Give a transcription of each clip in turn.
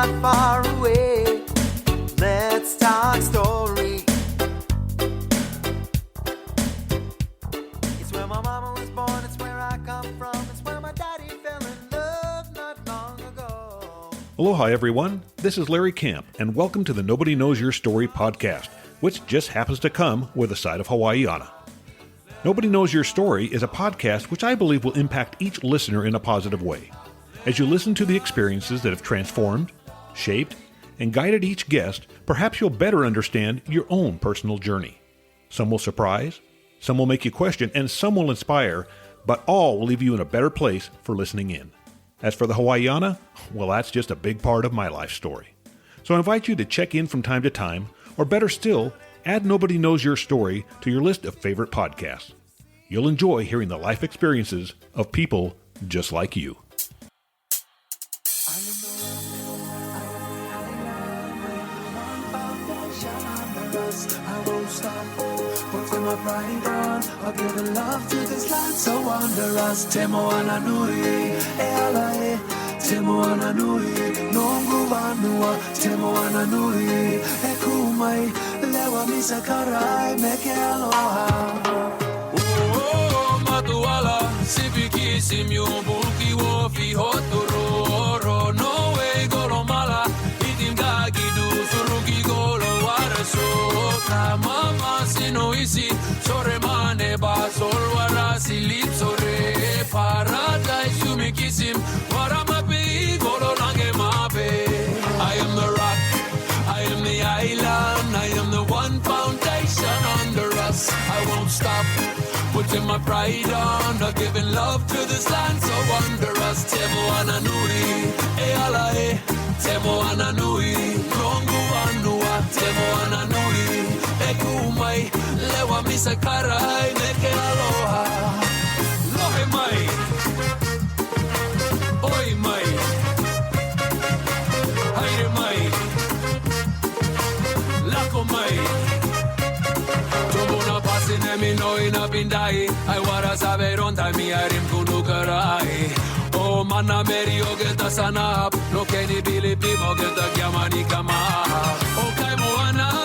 not far away. Let's talk story. It's where my mama was born, it's where I come from, it's where my daddy fell in love not long ago. Aloha, everyone. This is Larry Camp, and welcome to the Nobody Knows Your Story podcast, which just happens to come with a side of Hawaiiana. Nobody Knows Your Story is a podcast which I believe will impact each listener in a positive way. As you listen to the experiences that have transformed, shaped, and guided each guest, perhaps you'll better understand your own personal journey. Some will surprise, some will make you question, and some will inspire, but all will leave you in a better place for listening in. As for the Hawaiiana, well, that's just a big part of my life story. So I invite you to check in from time to time, or better still, add Nobody Knows Your Story to your list of favorite podcasts. You'll enjoy hearing the life experiences of people just like you. I won't stop, putting my pride on, I'll give love to this land so wondrous. Te moana nui, e ala e, te moana nui, nongu vanua, te moana nui, e kumai, lewa misa karai, me ke aloha. Oh, matuala, sipiki simio, bulki wofi hotororo, no way golomala, itim gagidu, suruki golo waraso. Mama sino isi sore mane ba solwara silip sore paradise sumikisim warama pe golo lange mape. I am the rock, I am the island, I am the one foundation under us. I won't stop putting my pride on, not giving love to this land so wondrous. Te moana nui, e ala e, te moana nui, longu anua, te moana nui. Ekumai, lewa misa karai, neke aloha. Lohe mai, oi mai, haere mai, lako mai. Tomona pasine mi noi na pindai, ai wara saber onta mi arim kunukarai. O mana meri o geta sanap, no keni bili pimo geta kiamani kama. O kai moana.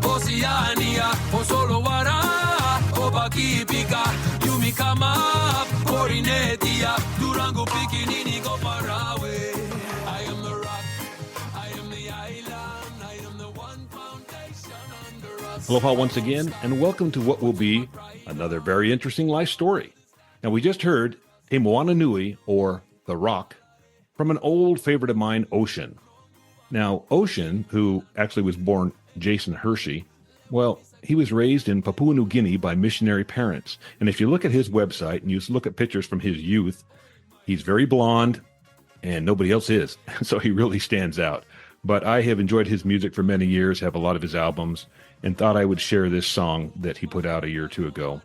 Oceania, o solo wara, o bakipika, yumi kama, Corinetia, Durango pikinini go parawe. I am the rock, I am the island, I am the one foundation under us. Aloha once again, and welcome to what will be another very interesting life story. Now, we just heard Te Moana Nui, or The Rock, from an old favorite of mine, Ocean. Now, Ocean, who actually was born Jason Hershey, well, he was raised in Papua New Guinea by missionary parents. And if you look at his website and you look at pictures from his youth, he's very blonde and nobody else is. So he really stands out. But I have enjoyed his music for many years, have a lot of his albums, and thought I would share this song that he put out a year or two ago.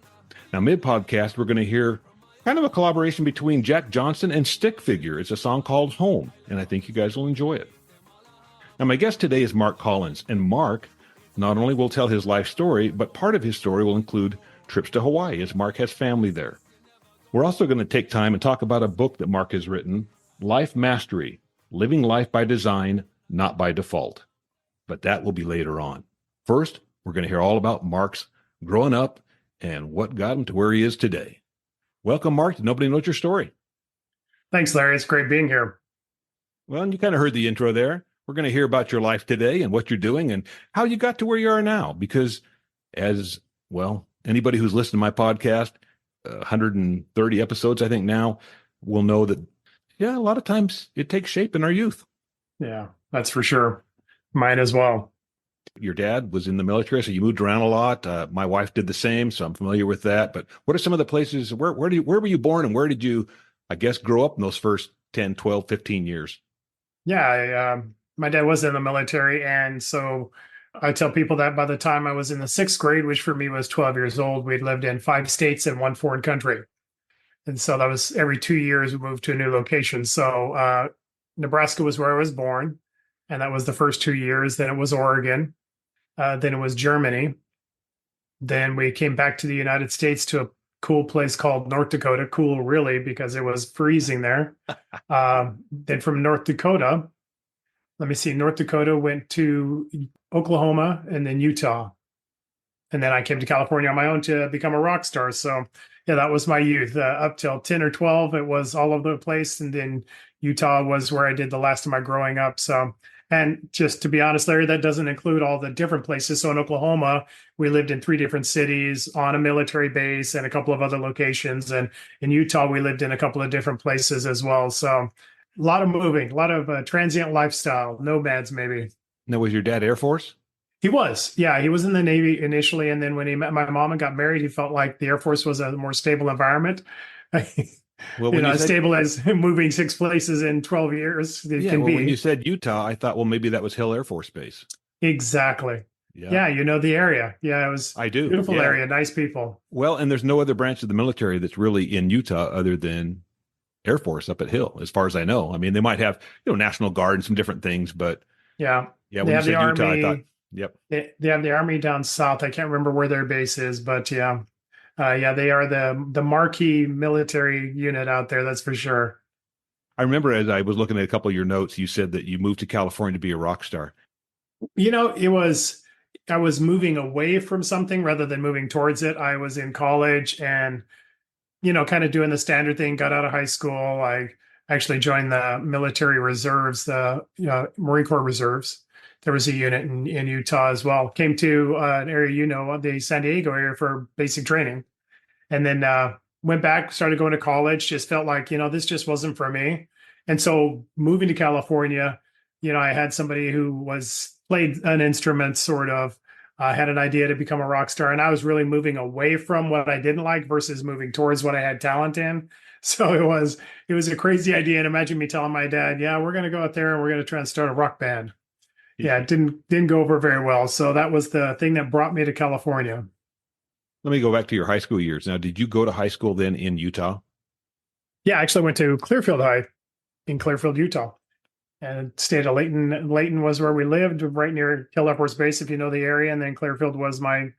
Now, mid-podcast, we're going to hear kind of a collaboration between Jack Johnson and Stick Figure. It's a song called Home, and I think you guys will enjoy it. Now, my guest today is Mark Collins, and Mark not only will tell his life story, but part of his story will include trips to Hawaii, as Mark has family there. We're also going to take time and talk about a book that Mark has written, Life Mastery, Living Life by Design, Not by Default. But that will be later on. First, we're going to hear all about Mark's growing up and what got him to where he is today. Welcome, Mark, to Nobody Knows Your Story. Thanks, Larry. It's great being here. Well, and you kind of heard the intro there. We're going to hear about your life today and what you're doing and how you got to where you are now. Because as, well, anybody who's listened to my podcast, 130 episodes, I think now, will know that, yeah, a lot of times it takes shape in our youth. Yeah, that's for sure. Mine as well. Your dad was in the military, so you moved around a lot. My wife did the same, so I'm familiar with that. But what are some of the places, where were you born and where did you, I guess, grow up in those first 10, 12, 15 years? Yeah, my dad was in the military, and so I tell people that by the time I was in the sixth grade, which for me was 12 years old, we'd lived in 5 states and 1 foreign country. And so that was every 2 years we moved to a new location. So Nebraska was where I was born, and that was the first 2 years. Then it was Oregon. Then it was Germany. Then we came back to the United States to a cool place called North Dakota. Cool, really, because it was freezing there. Then from North Dakota, let me see, North Dakota, went to Oklahoma, and then Utah. And then I came to California on my own to become a rock star. So yeah, that was my youth. Up till 10 or 12, it was all over the place. And then Utah was where I did the last of my growing up. So, and just to be honest, Larry, that doesn't include all the different places. So in Oklahoma, we lived in 3 different cities on a military base and a couple of other locations. And in Utah, we lived in a couple of different places as well. So a lot of moving, a lot of transient lifestyle, nomads maybe. Now, was your dad Air Force? He was, yeah, he was in the Navy initially, and then when he met my mom and got married, he felt like the Air Force was a more stable environment. Well, when As stable as moving 6 places in 12 years it can be. When you said Utah, I thought, well, maybe that was Hill Air Force Base. Exactly. Yeah, Yeah, you know the area. Yeah, it was I do. Beautiful Yeah. area, nice people. Well, and there's no other branch of the military that's really in Utah other than Air Force up at Hill, as far as I know. I mean, they might have, National Guard and some different things, but Yeah. yeah, They when you have said the Utah, I Army. thought, yep. They have the Army down south. I can't remember where their base is, but yeah. Yeah, they are the marquee military unit out there, that's for sure. I remember as I was looking at a couple of your notes, you said that you moved to California to be a rock star. I was moving away from something rather than moving towards it. I was in college and, kind of doing the standard thing, got out of high school. I actually joined the military reserves, the Marine Corps Reserves. There was a unit in Utah as well. Came to an area, the San Diego area for basic training. And then went back, started going to college, just felt like, this just wasn't for me. And so moving to California, I had somebody who played an instrument sort of, had an idea to become a rock star. And I was really moving away from what I didn't like versus moving towards what I had talent in. So it was a crazy idea. And imagine me telling my dad, yeah, we're going to go out there and we're going to try and start a rock band. Yeah, it didn't go over very well. So that was the thing that brought me to California. Let me go back to your high school years. Now, did you go to high school then in Utah? Yeah, I actually went to Clearfield High in Clearfield, Utah, and stayed at Layton. Layton was where we lived, right near Hill Air Force Base, if you know the area. And then Clearfield was my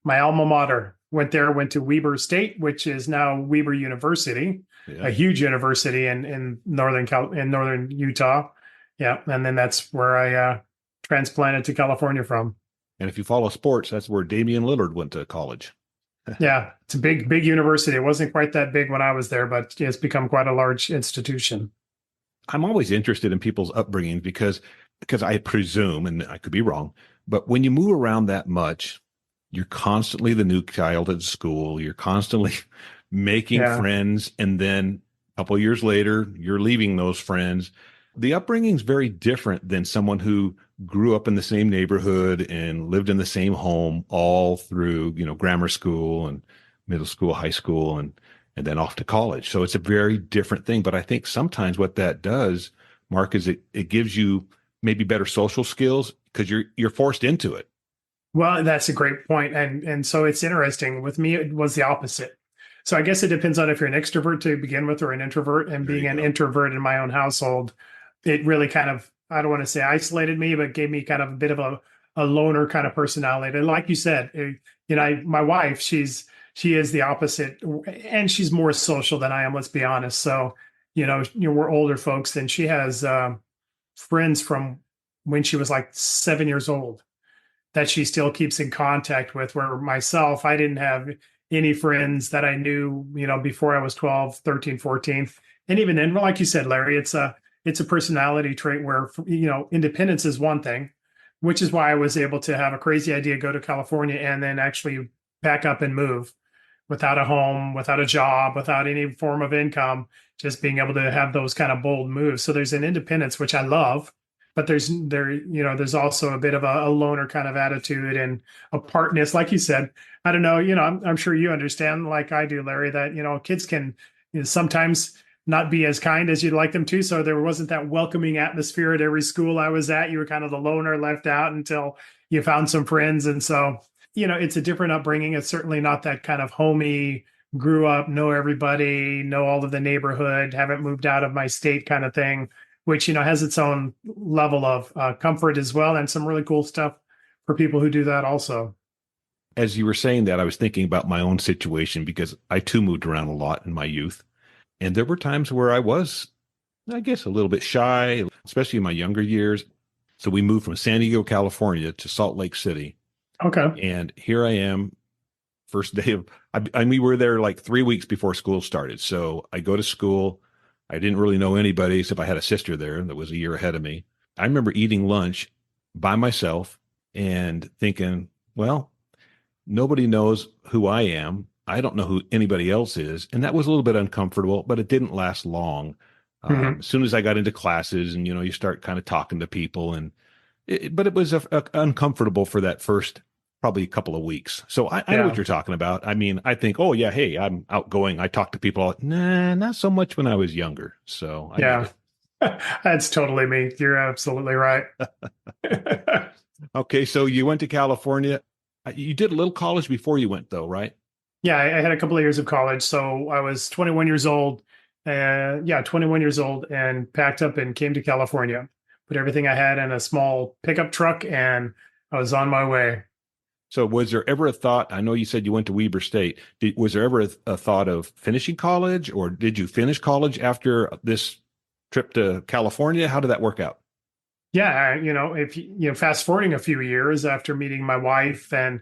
alma mater. Went to Weber State, which is now Weber University, a huge university in northern Utah. Yeah, and then that's where I transplanted to California from. And if you follow sports, that's where Damian Lillard went to college. Yeah, it's a big university. It wasn't quite that big when I was there, but it's become quite a large institution. I'm always interested in people's upbringing because I presume, and I could be wrong, but when you move around that much, you're constantly the new child at school. You're constantly making friends. And then a couple of years later, you're leaving those friends. The upbringing is very different than someone who grew up in the same neighborhood and lived in the same home all through, grammar school and middle school, high school, and then off to college. So it's a very different thing. But I think sometimes what that does, Mark, is it gives you maybe better social skills because you're forced into it. Well, that's a great point. And so it's interesting. With me, it was the opposite. So I guess it depends on if you're an extrovert to begin with or an introvert. And being an introvert in my own household, it really kind of, I don't want to say isolated me, but gave me kind of a bit of a loner kind of personality. And like you said, my wife, she is the opposite, and she's more social than I am, let's be honest. So, we're older folks, and she has friends from when she was like 7 years old that she still keeps in contact with, where myself, I didn't have any friends that I knew, before I was 12, 13, 14. And even then, like you said, Larry, it's a personality trait where, independence is one thing, which is why I was able to have a crazy idea, go to California, and then actually pack up and move without a home, without a job, without any form of income, just being able to have those kind of bold moves. So there's an independence, which I love, but there's also a bit of a loner kind of attitude and apartness. Like you said, I don't know, I'm sure you understand, like I do, Larry, that, kids can sometimes not be as kind as you'd like them to. So there wasn't that welcoming atmosphere at every school I was at. You were kind of the loner left out until you found some friends. And so, it's a different upbringing. It's certainly not that kind of homey, grew up, know everybody, know all of the neighborhood, haven't moved out of my state kind of thing, which, has its own level of comfort as well. And some really cool stuff for people who do that also. As you were saying that, I was thinking about my own situation because I too moved around a lot in my youth. And there were times where I was, I guess, a little bit shy, especially in my younger years. So we moved from San Diego, California to Salt Lake City. Okay. And here I am, first day of, we were there like 3 weeks before school started. So I go to school. I didn't really know anybody except I had a sister there that was a year ahead of me. I remember eating lunch by myself and thinking, well, nobody knows who I am. I don't know who anybody else is. And that was a little bit uncomfortable, but it didn't last long. Mhm. As soon as I got into classes and, you start kind of talking to people but it was uncomfortable for that first probably a couple of weeks. So I know Yeah. what you're talking about. I mean, I think, oh yeah, hey, I'm outgoing. I talk to people. Nah, not so much when I was younger. So I get Yeah. it. That's totally me. You're absolutely right. Okay, so you went to California. You did a little college before you went, though, right? Yeah, I had a couple of years of college. So I was 21 years old. 21 years old and packed up and came to California. Put everything I had in a small pickup truck and I was on my way. So was there ever a thought? I know you said you went to Weber State. Was there ever a thought of finishing college, or did you finish college after this trip to California? How did that work out? Yeah, if fast forwarding a few years after meeting my wife and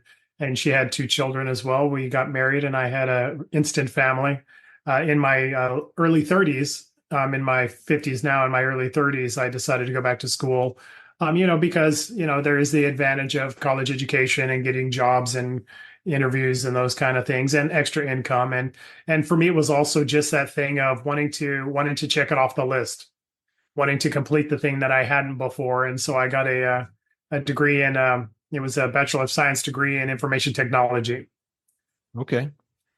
she had two children as well, we got married and I had a instant family. In my early 30s, in my 50s now, in my early 30s, I decided to go back to school. Because there is the advantage of college education and getting jobs and interviews and those kind of things and extra income. And for me, it was also just that thing of wanting to check it off the list, wanting to complete the thing that I hadn't before. And so I got a degree in it was a Bachelor of Science degree in information technology. Okay.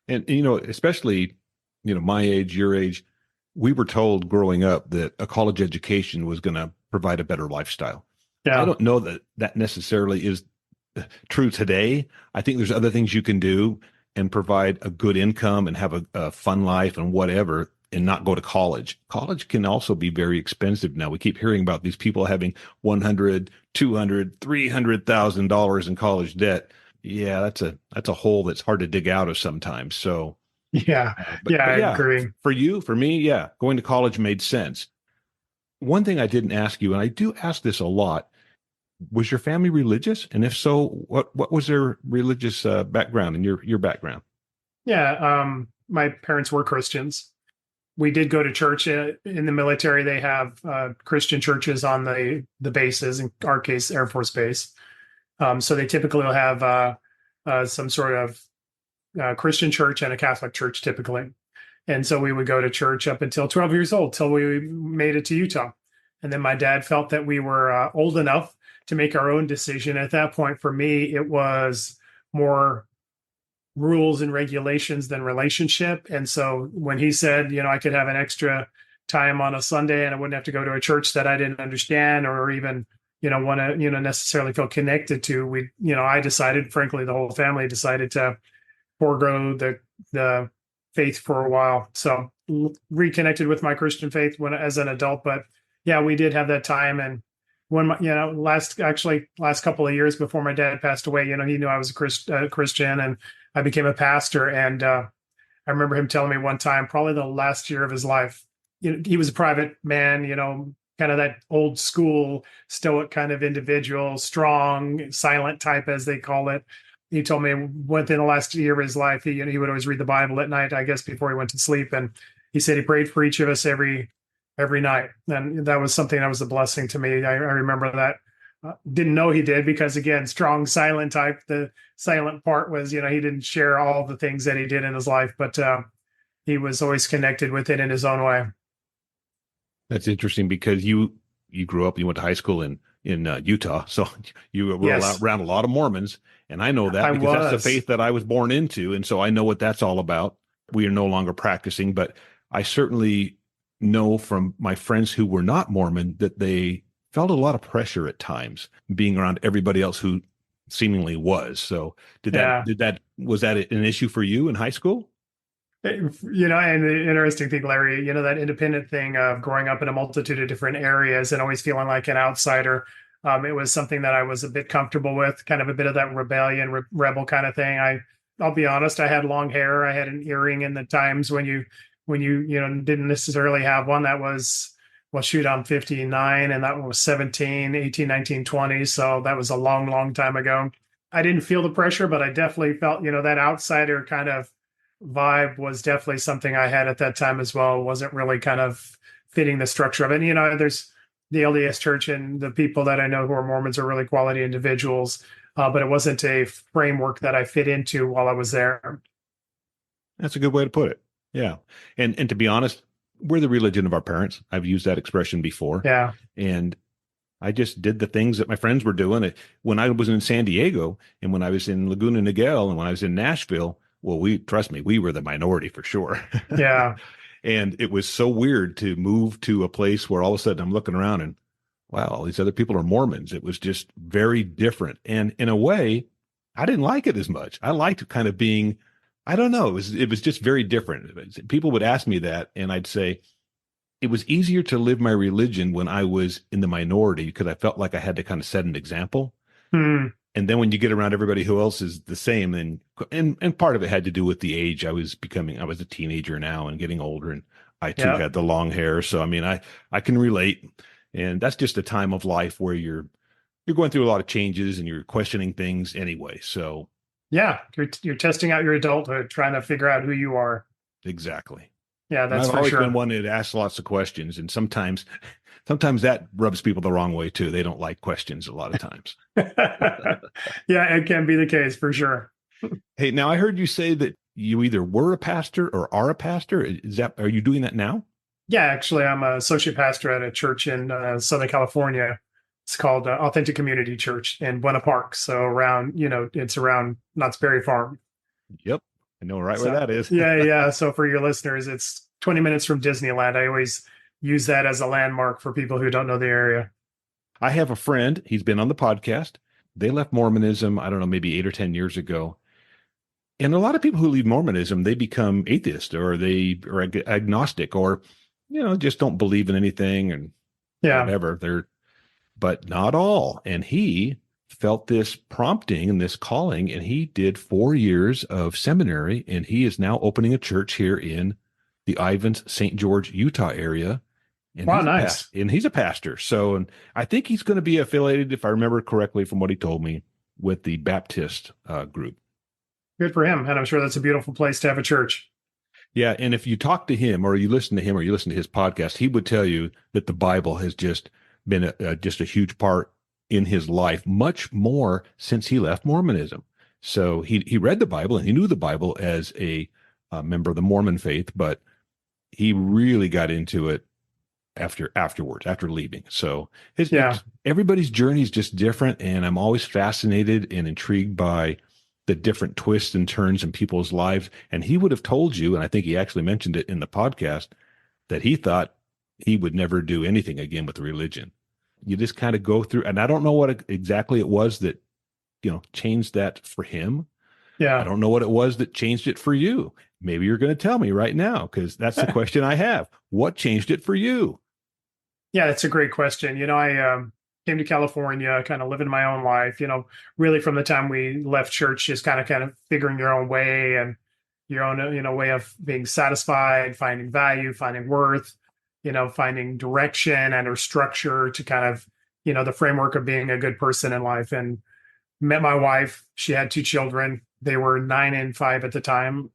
And especially, my age, your age, we were told growing up that a college education was going to provide a better lifestyle. I Yeah. don't know that that necessarily is true today. I think there's other things you can do and provide a good income and have a fun life and whatever, and not go to college. College can also be very expensive now. We keep hearing about these people having 100, 200, $300,000 in college debt. Yeah, that's a hole that's hard to dig out of sometimes. So, Yeah. but Yeah, I yeah, agree. for me, yeah, going to college made sense. One thing I didn't ask you, and I do ask this a lot, was your family religious? And if so, what was their religious background and your background? Yeah. My parents were Christians. We did go to church in the military. They have Christian churches on the bases, in our case, Air Force Base. So they typically will have some sort of Christian church and a Catholic church typically. And so we would go to church up until 12 years old, till we made it to Utah. And then my dad felt that we were old enough to make our own decision. At that point, for me, it was more rules and regulations than relationship. And so when he said, I could have an extra time on a Sunday and I wouldn't have to go to a church that I didn't understand or even, want to, necessarily feel connected to, I decided, frankly, the whole family decided to forego the faith for a while. So reconnected with my Christian faith as an adult, but yeah, we did have that time. And when last couple of years before my dad passed away, he knew I was a Christian and I became a pastor. And I remember him telling me one time, probably the last year of his life, he was a private man, kind of that old school stoic kind of individual, strong, silent type, as they call it. He told me within the last year of his life, he would always read the Bible at night, I guess, before he went to sleep. And he said he prayed for each of us every night. And that was something that was a blessing to me. I remember that. Didn't know he did because, again, strong, silent type. The silent part was, he didn't share all the things that he did in his life, but he was always connected with it in his own way. That's interesting because you grew up, you went to high school in Utah, so you were Yes. around a lot of Mormons, and I know that because that's the faith that I was born into, and so I know what that's all about. We are no longer practicing, but I certainly know from my friends who were not Mormon that they felt a lot of pressure at times being around everybody else who seemingly was. So was that an issue for you in high school? And the interesting thing, Larry, that independent thing of growing up in a multitude of different areas and always feeling like an outsider. It was something that I was a bit comfortable with, kind of a bit of that rebellion, rebel kind of thing. I'll be honest, I had long hair. I had an earring in the times when you didn't necessarily have one. That was well, shoot, I'm 59 and that one was 17, 18, 19, 20. So that was a long, long time ago. I didn't feel the pressure, but I definitely felt, that outsider kind of vibe was definitely something I had at that time as well. Wasn't really kind of fitting the structure of it. There's the LDS Church and the people that I know who are Mormons are really quality individuals, but it wasn't a framework that I fit into while I was there. That's a good way to put it. Yeah. And to be honest, we're the religion of our parents. I've used that expression before. Yeah. And I just did the things that my friends were doing. When I was in San Diego and when I was in Laguna Niguel and when I was in Nashville, well, trust me, we were the minority for sure. Yeah. And it was so weird to move to a place where all of a sudden I'm looking around and wow, all these other people are Mormons. It was just very different. And in a way, I didn't like it as much. I liked kind of being, I don't know, it was just very different. People would ask me that and I'd say, it was easier to live my religion when I was in the minority because I felt like I had to kind of set an example. Hmm. And then when you get around everybody who else is the same, and part of it had to do with the age I was a teenager now and getting older, and I too Yeah. had the long hair. So I mean, I can relate, and that's just a time of life where you're going through a lot of changes and you're questioning things anyway. So Yeah. You're testing out your adulthood, trying to figure out who you are. exactly. Yeah, And that's I've for always sure. been one that asks lots of questions, and sometimes that rubs people the wrong way too. They don't like questions a lot of times. Yeah, it can be the case for sure. Hey, now I heard you say that you either were a pastor or are a pastor. Are you doing that now? Yeah, actually, I'm an associate pastor at a church in Southern California. It's called Authentic Community Church in Buena Park. So it's around Knott's Berry Farm. Yep. I know right So, where that is. yeah. So for your listeners, it's 20 minutes from Disneyland. I always use that as a landmark for people who don't know the area. I have a friend. He's been on the podcast. They left Mormonism, I don't know, maybe 8 or 10 years ago. And a lot of people who leave Mormonism, they become atheist or they are agnostic or, just don't believe in anything and Yeah. whatever. But not all. And he felt this prompting and this calling, and he did 4 years of seminary, and he is now opening a church here in the Ivins, St. George, Utah area. And Wow, he's nice. and he's a pastor. So, and I think he's going to be affiliated, if I remember correctly from what he told me, with the Baptist group. Good for him. And I'm sure that's a beautiful place to have a church. Yeah. And if you talk to him or you listen to him or you listen to his podcast, he would tell you that the Bible has just been just a huge part in his life, much more since he left Mormonism. So he read the Bible and he knew the Bible as a member of the Mormon faith, but he really got into it after leaving. So everybody's journey is just different. And I'm always fascinated and intrigued by the different twists and turns in people's lives. And he would have told you, and I think he actually mentioned it in the podcast, that he thought he would never do anything again with religion. You just kind of go through, and I don't know what exactly it was that, changed that for him. Yeah. I don't know what it was that changed it for you. Maybe you're going to tell me right now, because that's the question I have. What changed it for you? Yeah, that's a great question. I came to California, kind of living my own life, really from the time we left church, just kind of figuring your own way and your own, way of being satisfied, finding value, finding worth, finding direction and or structure to kind of, the framework of being a good person in life. And met my wife. She had 2 children. They were 9 and 5 at the time,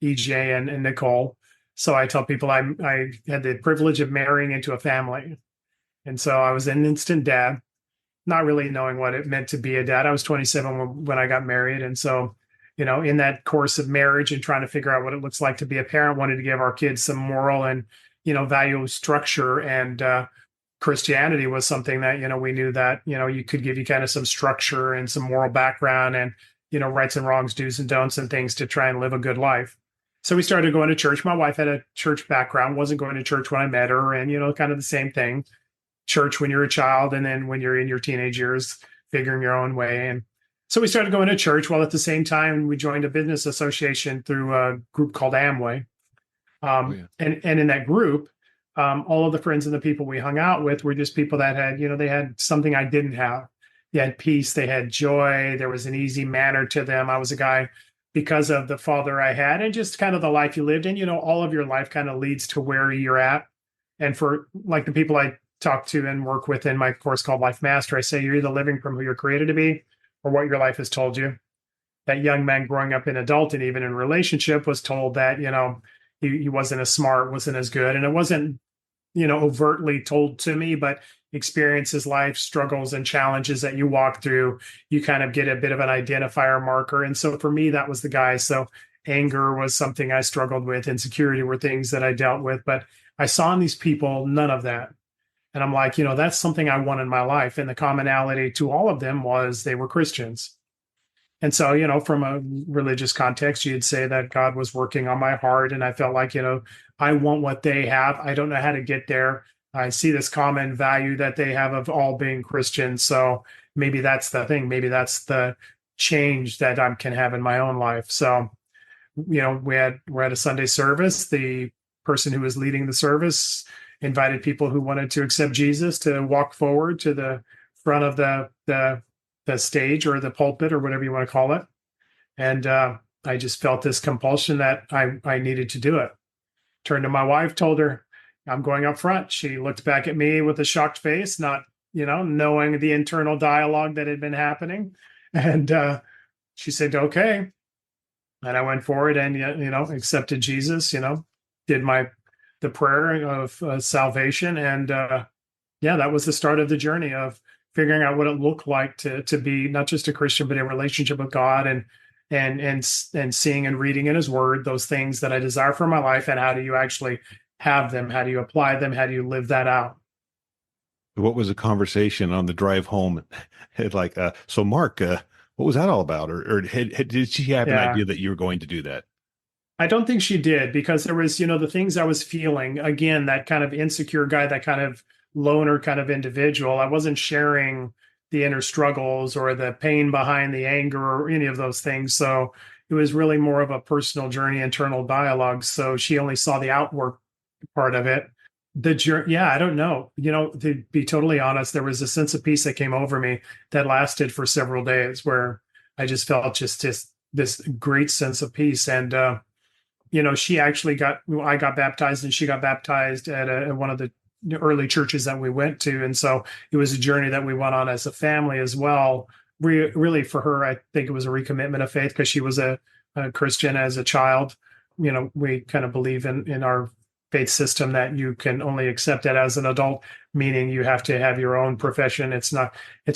EJ and Nicole. So I tell people I had the privilege of marrying into a family. And so I was an instant dad, not really knowing what it meant to be a dad. I was 27 when I got married. And so, in that course of marriage and trying to figure out what it looks like to be a parent, wanted to give our kids some moral and, value structure. And Christianity was something that, we knew that, you could give you kind of some structure and some moral background and, rights and wrongs, do's and don'ts and things to try and live a good life. So we started going to church. My wife had a church background, wasn't going to church when I met her, and, kind of the same thing. Church when you're a child, and then when you're in your teenage years, figuring your own way. And so we started going to church, while at the same time we joined a business association through a group called Amway. And in that group, all of the friends and the people we hung out with were just people that had, they had something I didn't have. They had peace, they had joy, there was an easy manner to them. I was a guy, because of the father I had and just kind of the life you lived in, all of your life kind of leads to where you're at. And for like the people I talk to and work with in my course called Life Master, I say you're either living from who you're created to be or what your life has told you. That young man growing up in adult and even in relationship was told that, he wasn't as smart, wasn't as good. And it wasn't, overtly told to me, but experiences, life struggles and challenges that you walk through, you kind of get a bit of an identifier marker. And so for me, that was the guy. So anger was something I struggled with. Insecurity were things that I dealt with, but I saw in these people none of that. And I'm like, that's something I want in my life. And the commonality to all of them was they were Christians. And so, from a religious context, you'd say that God was working on my heart. And I felt like, I want what they have. I don't know how to get there. I see this common value that they have of all being Christians. So maybe that's the thing. Maybe that's the change that I can have in my own life. So, we're at a Sunday service. The person who was leading the service invited people who wanted to accept Jesus to walk forward to the front of the stage or the pulpit or whatever you want to call it. And I just felt this compulsion that I needed to do it. Turned to my wife, told her, I'm going up front. She looked back at me with a shocked face, not, knowing the internal dialogue that had been happening. And she said, okay. And I went forward and, accepted Jesus, did the prayer of salvation. And that was the start of the journey of figuring out what it looked like to be not just a Christian, but in relationship with God and seeing and reading in his word, those things that I desire for my life. And how do you actually have them? How do you apply them? How do you live that out? What was the conversation on the drive home? Like, so Mark, what was that all about? Or did she have an idea that you were going to do that? I don't think she did, because there was, the things I was feeling, again, that kind of insecure guy, that kind of loner kind of individual. I wasn't sharing the inner struggles or the pain behind the anger or any of those things. So it was really more of a personal journey, internal dialogue. So she only saw the outward part of it. The journey, I don't know. To be totally honest, there was a sense of peace that came over me that lasted for several days, where I just felt just this great sense of peace. And she actually I got baptized and she got baptized at one of the early churches that we went to. And so it was a journey that we went on as a family as well. Really for her, I think it was a recommitment of faith, because she was a Christian as a child. We kind of believe in our faith system that you can only accept it as an adult, meaning you have to have your own profession. It's a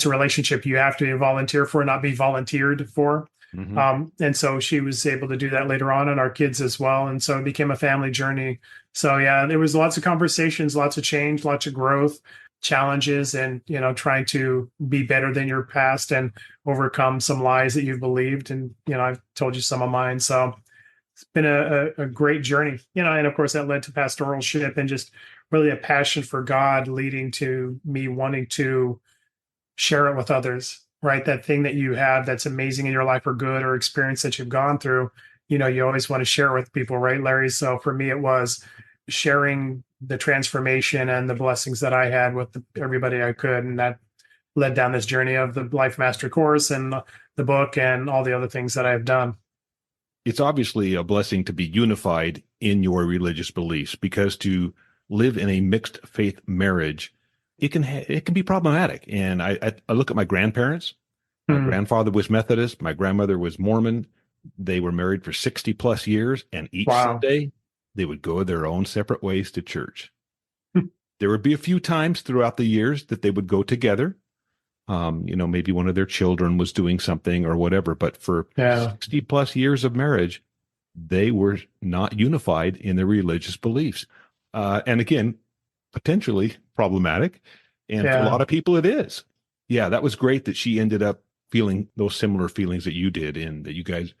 relationship you have to volunteer for, not be volunteered for. Mm-hmm. And so she was able to do that later on, and our kids as well. And so it became a family journey. So there was lots of conversations, lots of change, lots of growth, challenges, and, trying to be better than your past and overcome some lies that you've believed. And, I've told you some of mine. So it's been a great journey, and of course that led to pastoralship and just really a passion for God, leading to me wanting to share it with others. Right. That thing that you have that's amazing in your life, or good, or experience that you've gone through, you always want to share with people. Right, Larry? So for me, it was sharing the transformation and the blessings that I had with everybody I could. And that led down this journey of the Life Master course and the book and all the other things that I've done. It's obviously a blessing to be unified in your religious beliefs, because to live in a mixed faith marriage, it can be problematic. And I look at my grandparents. My grandfather was Methodist. My grandmother was Mormon. They were married for 60 plus years. And each Sunday, they would go their own separate ways to church. There would be a few times throughout the years that they would go together. Maybe one of their children was doing something or whatever. But for 60 plus years of marriage, they were not unified in their religious beliefs. And again, potentially problematic. And for a lot of people, it is. Yeah, that was great that she ended up feeling those similar feelings that you did, and that you guys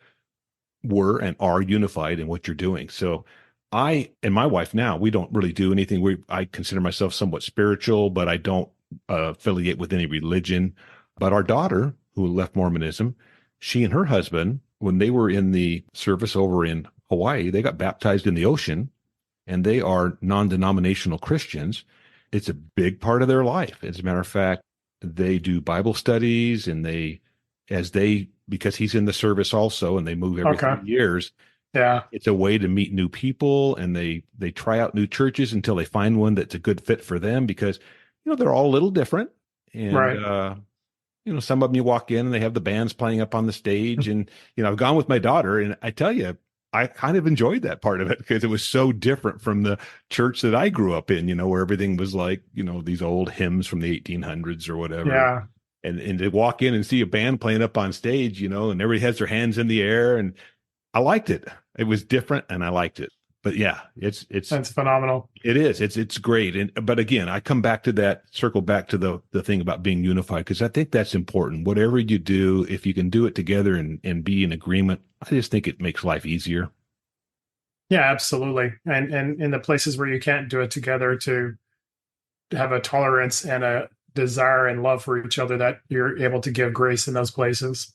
were and are unified in what you're doing. So I and my wife now, we don't really do anything. I consider myself somewhat spiritual, but I don't affiliate with any religion. But our daughter, who left Mormonism, she and her husband, when they were in the service over in Hawaii, they got baptized in the ocean. And they are non-denominational Christians. It's a big part of their life. As a matter of fact, they do Bible studies, and because he's in the service also, and they move every 3 years, Yeah. It's a way to meet new people, and they try out new churches until they find one that's a good fit for them, because they're all a little different. And Right. some of them, you walk in and they have the bands playing up on the stage, and I've gone with my daughter, and I tell you, I kind of enjoyed that part of it because it was so different from the church that I grew up in, where everything was like, these old hymns from the 1800s or whatever. Yeah. And to walk in and see a band playing up on stage, and everybody has their hands in the air, and I liked it. It was different, and I liked it. But yeah, it's That's phenomenal. it is. It's great. But again, I circle back to the thing about being unified, because I think that's important. Whatever you do, if you can do it together and be in agreement, I just think it makes life easier. Yeah, absolutely. And in the places where you can't do it together, to have a tolerance and a desire and love for each other, that you're able to give grace in those places.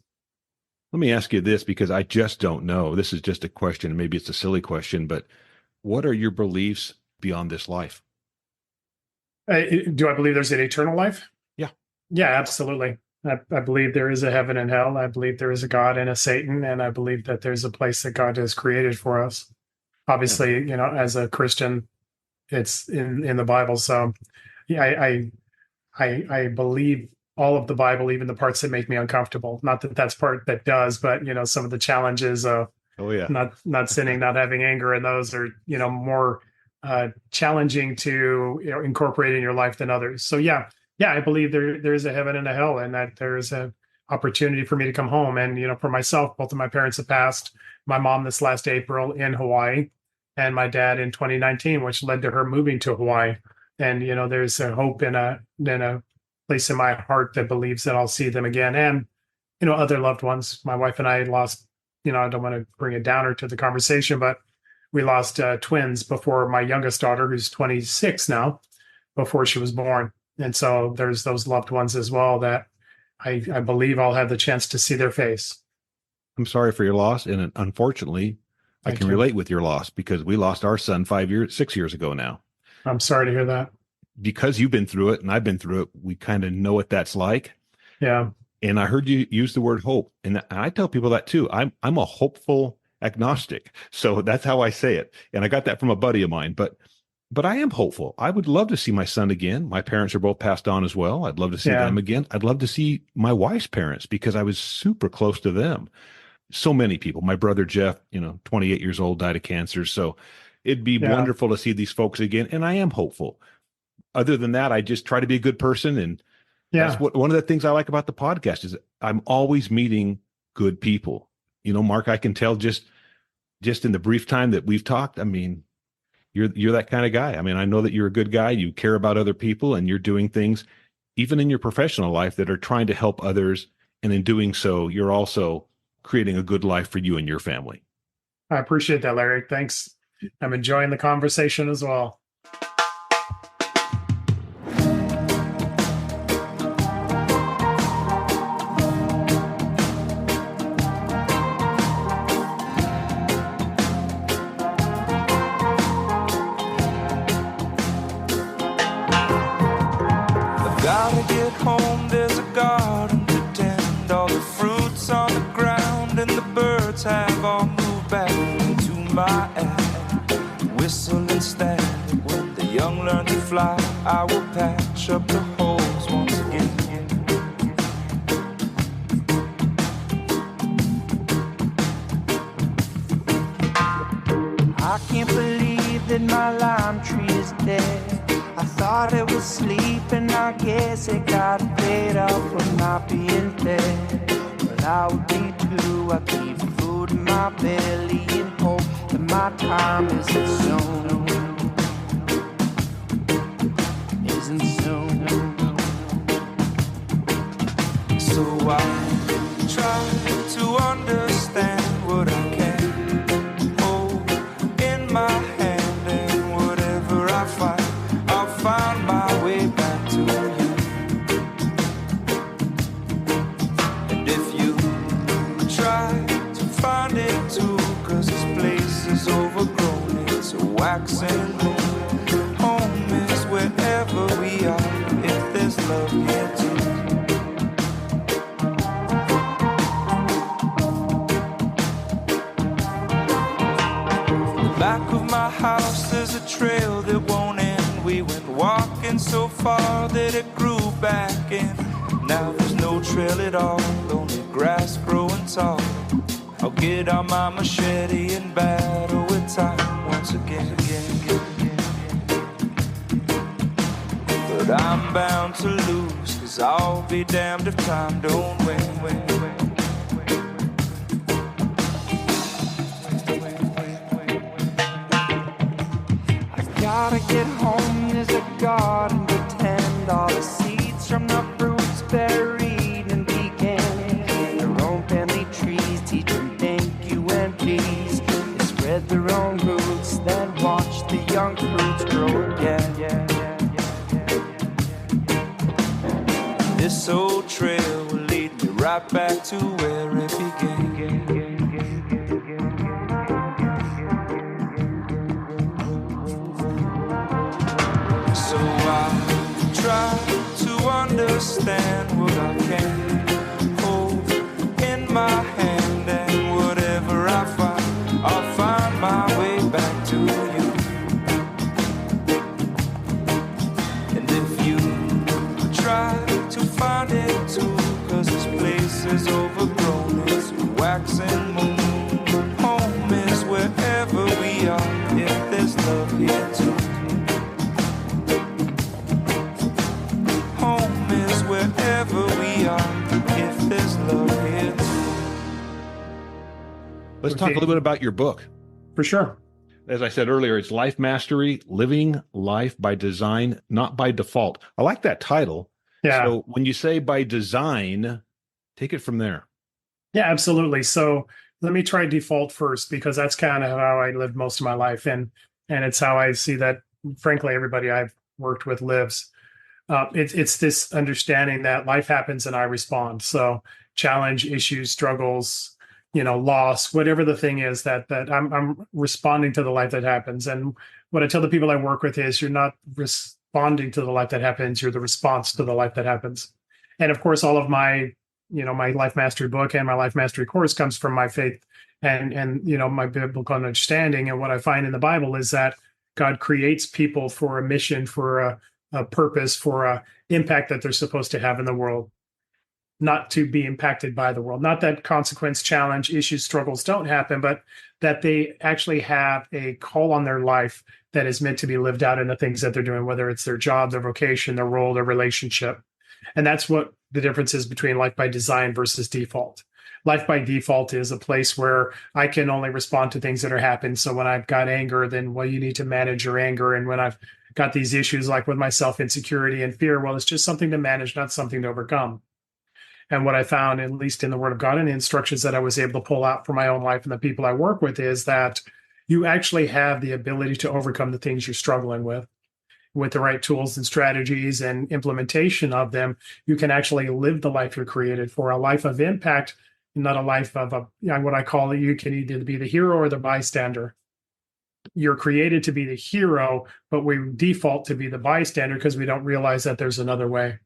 Let me ask you this, because I just don't know. This is just a question. Maybe it's a silly question, but what are your beliefs beyond this life? Do I believe there's an eternal life? Yeah. Yeah, absolutely. I believe there is a heaven and hell. I believe there is a God and a Satan, and I believe that there's a place that God has created for us. Obviously, as a Christian, it's in the Bible. So yeah, I believe all of the Bible, even the parts that make me uncomfortable. Not that that's part that does, but some of the challenges of not sinning, not having anger, and those are more challenging to incorporate in your life than others. So yeah, I believe there is a heaven and a hell, and that there is an opportunity for me to come home. And for myself, both of my parents have passed. My mom this last April in Hawaii, and my dad in 2019, which led to her moving to Hawaii. And there's a hope in a place in my heart that believes that I'll see them again, and other loved ones. My wife and I lost. I don't want to bring a downer to the conversation, but we lost twins before my youngest daughter, who's 26 now, before she was born. And so there's those loved ones as well that I believe I'll have the chance to see their face. I'm sorry for your loss, and unfortunately, I can relate with your loss, because we lost our son 6 years ago now. I'm sorry to hear that. Because you've been through it and I've been through it, we kind of know what that's like. Yeah. And I heard you use the word hope, and I tell people that too. I'm a hopeful agnostic, so that's how I say it. And I got that from a buddy of mine. But I am hopeful. I would love to see my son again. My parents are both passed on as well. I'd love to see them again. I'd love to see my wife's parents, because I was super close to them. So many people. My brother Jeff, 28 years old, died of cancer. So it'd be wonderful to see these folks again. And I am hopeful. Other than that, I just try to be a good person. And that's one of the things I like about the podcast is I'm always meeting good people. Mark, I can tell just in the brief time that we've talked, I mean, you're that kind of guy. I mean, I know that you're a good guy. You care about other people, and you're doing things even in your professional life that are trying to help others. And in doing so, you're also creating a good life for you and your family. I appreciate that, Larry. Thanks. I'm enjoying the conversation as well. Gotta get home, there's a garden to tend. All the fruits on the ground and the birds have all moved back into my attic. Whistle and stand. When the young learn to fly, I will patch up the holes once again. I can't believe that my lime tree is dead. I thought it was sleeping, I guess it got paid off for not being dead. But I would be too, I keep food in my belly and hope that my time isn't soon. Isn't soon. So I try to understand what I can hold in my hand, and whatever I find, find my way back to you. And if you try to find it too, 'cause this place is overgrown, it's a wax and bone. Home is wherever we are, if there's love here too. back of my house there's a trail that won't end. We went walking so far that it grew back in. Now there's no trail at all, only grass growing tall. I'll get on my machete and battle with time once again. But I'm bound to lose, 'cause I'll be damned if time don't win. Gotta get home, there's a garden to tend. All the seeds from the fruits buried in pecans. Their own family trees teach them thank you and please. They spread their own roots, then watch the young fruits grow again. This old trail will lead me right back to where it began. So I try to understand what I can hold in my hand, and whatever I find, I'll find my way back to you. And if you try to find it too, 'cause this place is overgrown, it's waxing moon. Home is wherever we are, if there's love here too. Wherever we are, if there's love here. Let's talk a little bit about your book. For sure. As I said earlier, it's Life Mastery, Living Life by Design, Not by Default. I like that title. Yeah. So when you say by design, take it from there. Yeah, absolutely. So let me try default first, because that's kind of how I lived most of my life. And it's how I see that, frankly, everybody I've worked with lives. It's this understanding that life happens and I respond. So challenge, issues, struggles, loss, whatever the thing is, that I'm responding to the life that happens. And what I tell the people I work with is, you're not responding to the life that happens, you're the response to the life that happens. And of course, all of my, my Life Mastery book and my Life Mastery course comes from my faith and my biblical understanding. And what I find in the Bible is that God creates people for a mission, for a purpose, for a impact that they're supposed to have in the world, not to be impacted by the world. Not that consequence, challenge, issues, struggles don't happen, but that they actually have a call on their life that is meant to be lived out in the things that they're doing, whether it's their job, their vocation, their role, their relationship. And that's what the difference is between life by design versus default. Life by default is a place where I can only respond to things that are happening. So when I've got anger, then, well, you need to manage your anger. And when I've got these issues like with my self-insecurity and fear, well, it's just something to manage, not something to overcome. And what I found, at least in the Word of God and the instructions that I was able to pull out for my own life and the people I work with, is that you actually have the ability to overcome the things you're struggling with the right tools and strategies and implementation of them. You can actually live the life you're created for, a life of impact, not a life of what I call it. You can either be the hero or the bystander. You're created to be the hero, but we default to be the bystander because we don't realize that there's another way.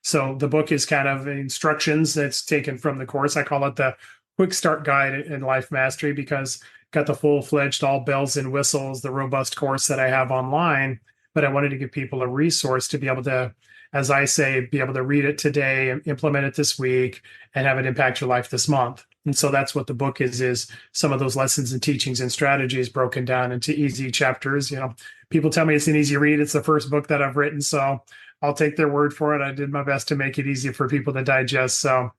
So the book is kind of instructions that's taken from the course. I call it the quick start guide in life mastery, because got the full-fledged, all bells and whistles, the robust course that I have online. But I wanted to give people a resource to be able to, as I say, be able to read it today and implement it this week and have it impact your life this month. And so that's what the book is some of those lessons and teachings and strategies broken down into easy chapters. People tell me it's an easy read. It's the first book that I've written, so I'll take their word for it. I did my best to make it easy for people to digest. So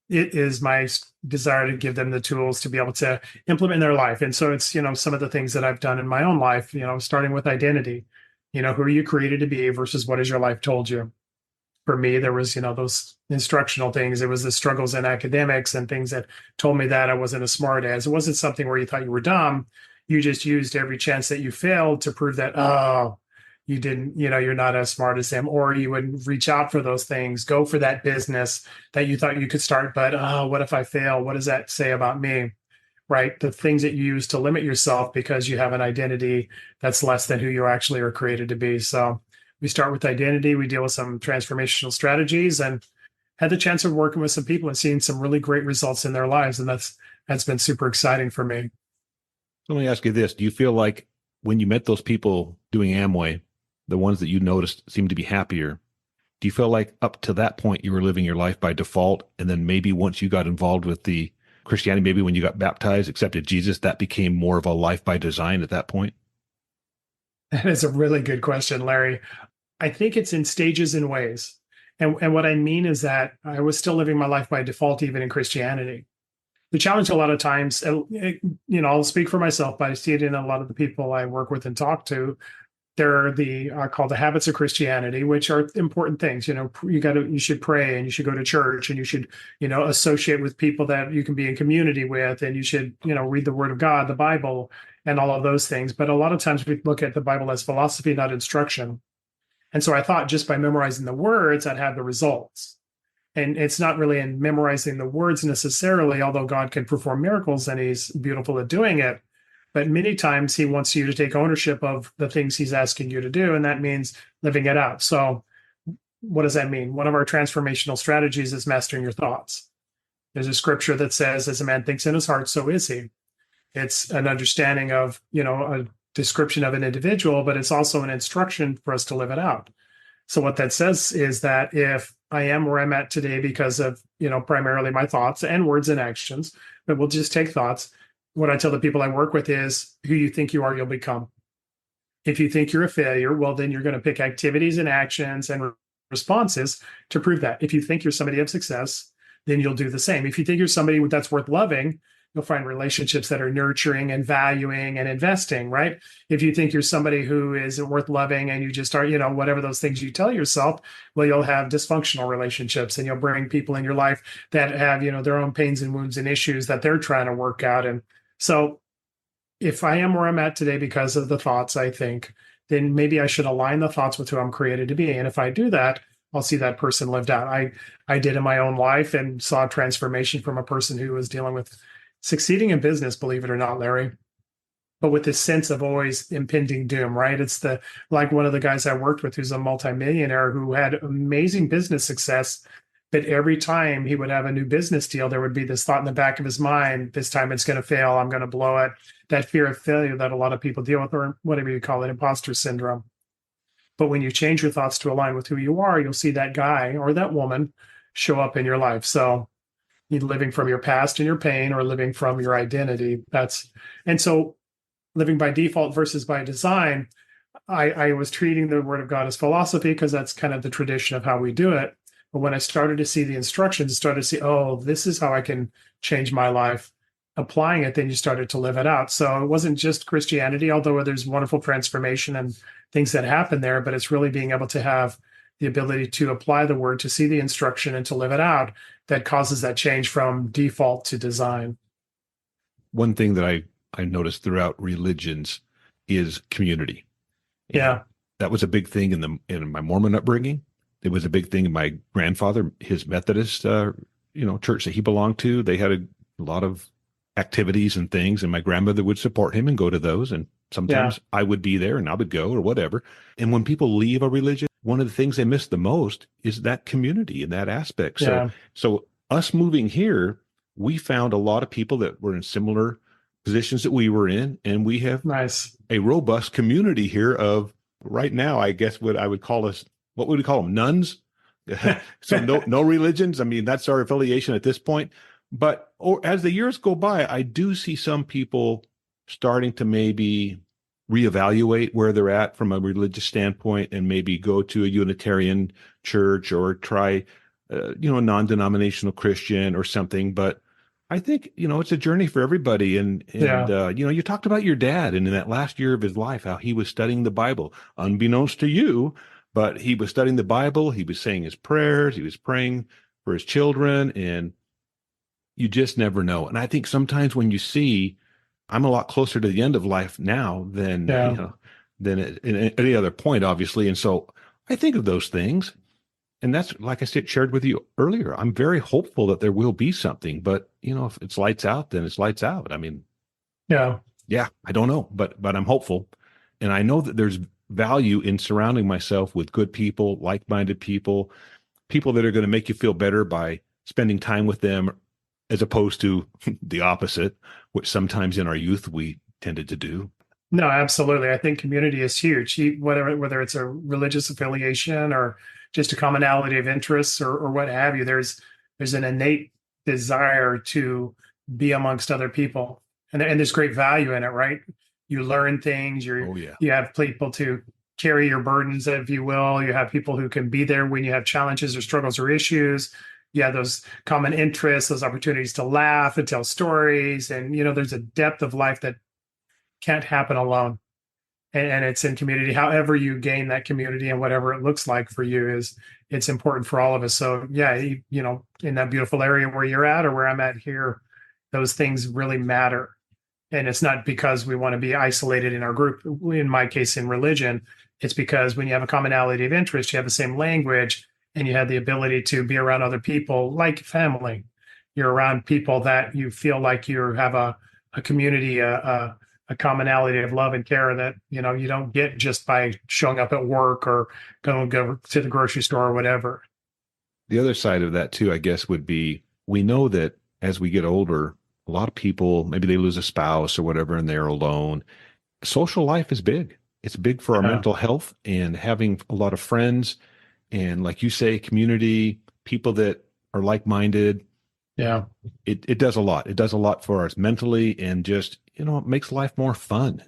it is my desire to give them the tools to be able to implement in their life. And so it's, some of the things that I've done in my own life, starting with identity. Who are you created to be versus what has your life told you? For me, there was, those instructional things. It was the struggles in academics and things that told me that I wasn't as smart as. It wasn't something where you thought you were dumb. You just used every chance that you failed to prove that, you didn't, you're not as smart as them. Or you would reach out for those things, go for that business that you thought you could start, but what if I fail? What does that say about me? Right? The things that you use to limit yourself because you have an identity that's less than who you actually are created to be. So we start with identity. We deal with some transformational strategies, and had the chance of working with some people and seeing some really great results in their lives. And that's been super exciting for me. Let me ask you this. Do you feel like when you met those people doing Amway, the ones that you noticed seemed to be happier, do you feel like up to that point you were living your life by default? And then maybe once you got involved with the Christianity, maybe when you got baptized, accepted Jesus, that became more of a life by design at that point? That is a really good question, Larry. I think it's in stages and ways. And what I mean is that I was still living my life by default, even in Christianity. The challenge a lot of times, I'll speak for myself, but I see it in a lot of the people I work with and talk to. There are the called the habits of Christianity, which are important things. You should pray, and you should go to church, and you should, associate with people that you can be in community with, and you should, read the Word of God, the Bible, and all of those things. But a lot of times we look at the Bible as philosophy, not instruction. And so I thought just by memorizing the words, I'd have the results. And it's not really in memorizing the words necessarily, although God can perform miracles and he's beautiful at doing it. But many times he wants you to take ownership of the things he's asking you to do. And that means living it out. So what does that mean? One of our transformational strategies is mastering your thoughts. There's a scripture that says, as a man thinks in his heart, so is he. It's an understanding of, a description of an individual, but it's also an instruction for us to live it out. So what that says is that if I am where I'm at today because of, primarily my thoughts and words and actions, but we'll just take thoughts. What I tell the people I work with is who you think you are, you'll become. If you think you're a failure, well, then you're going to pick activities and actions and responses to prove that. If you think you're somebody of success, then you'll do the same. If you think you're somebody that's worth loving, you'll find relationships that are nurturing and valuing and investing, right? If you think you're somebody who isn't worth loving and you just are, whatever those things you tell yourself, well, you'll have dysfunctional relationships and you'll bring people in your life that have, their own pains and wounds and issues that they're trying to work out. And so if I am where I'm at today because of the thoughts, I think, then maybe I should align the thoughts with who I'm created to be. And if I do that, I'll see that person lived out. I did in my own life and saw a transformation from a person who was dealing with succeeding in business, believe it or not, Larry, but with this sense of always impending doom, right? It's like one of the guys I worked with who's a multimillionaire who had amazing business success, but every time he would have a new business deal, there would be this thought in the back of his mind, this time it's going to fail, I'm going to blow it. That fear of failure that a lot of people deal with, or whatever you call it, imposter syndrome. But when you change your thoughts to align with who you are, you'll see that guy or that woman show up in your life. So you're living from your past and your pain or living from your identity. And so living by default versus by design, I was treating the Word of God as philosophy because that's kind of the tradition of how we do it. But when I started to see the instructions, started to see, oh, this is how I can change my life, applying it, then you started to live it out. So it wasn't just Christianity, although there's wonderful transformation and things that happen there, but it's really being able to have the ability to apply the word, to see the instruction and to live it out that causes that change from default to design. One thing that I noticed throughout religions is community. And yeah. That was a big thing in my Mormon upbringing. It was a big thing in my grandfather, his Methodist, church that he belonged to. They had a lot of activities and things, and my grandmother would support him and go to those. And sometimes I would be there and I would go or whatever. And when people leave a religion, one of the things they miss the most is that community and that aspect. So us moving here, we found a lot of people that were in similar positions that we were in, and we have a robust community here of right now, I guess what I would call us, what would we call them? Nuns. So no religions. I mean, that's our affiliation at this point. But as the years go by, I do see some people starting to maybe reevaluate where they're at from a religious standpoint and maybe go to a Unitarian church or try, a non-denominational Christian or something. But I think, it's a journey for everybody. And you talked about your dad and in that last year of his life, how he was studying the Bible, unbeknownst to you, but he was studying the Bible. He was saying his prayers. He was praying for his children, and you just never know. And I think sometimes when you see, I'm a lot closer to the end of life now than than at any other point, obviously. And so I think of those things, and that's, like I said, shared with you earlier. I'm very hopeful that there will be something, but if it's lights out, then it's lights out. I mean, I don't know, but I'm hopeful, and I know that there's value in surrounding myself with good people, like-minded people that are going to make you feel better by spending time with them, as opposed to the opposite, which sometimes in our youth we tended to do. No, absolutely. I think community is huge. Whether it's a religious affiliation or just a commonality of interests or what have you, there's an innate desire to be amongst other people, and there's great value in it, right? You learn things. Oh yeah. You have people to carry your burdens, if you will. You have people who can be there when you have challenges or struggles or issues. You have those common interests, those opportunities to laugh and tell stories, and there's a depth of life that can't happen alone, and it's in community. However you gain that community and whatever it looks like for you it's important for all of us. So yeah, in that beautiful area where you're at or where I'm at here, those things really matter. And it's not because we want to be isolated in our group. In my case, in religion, it's because when you have a commonality of interest, you have the same language, and you have the ability to be around other people like family. You're around people that you feel like you have a community, a commonality of love and care that you don't get just by showing up at work or go to the grocery store or whatever. The other side of that too, I guess, would be, we know that as we get older, a lot of people, maybe they lose a spouse or whatever, and they're alone. Social life is big. It's big for our mental health, and having a lot of friends and, like you say, community, people that are like-minded. Yeah. It does a lot. It does a lot for us mentally, and just, it makes life more fun.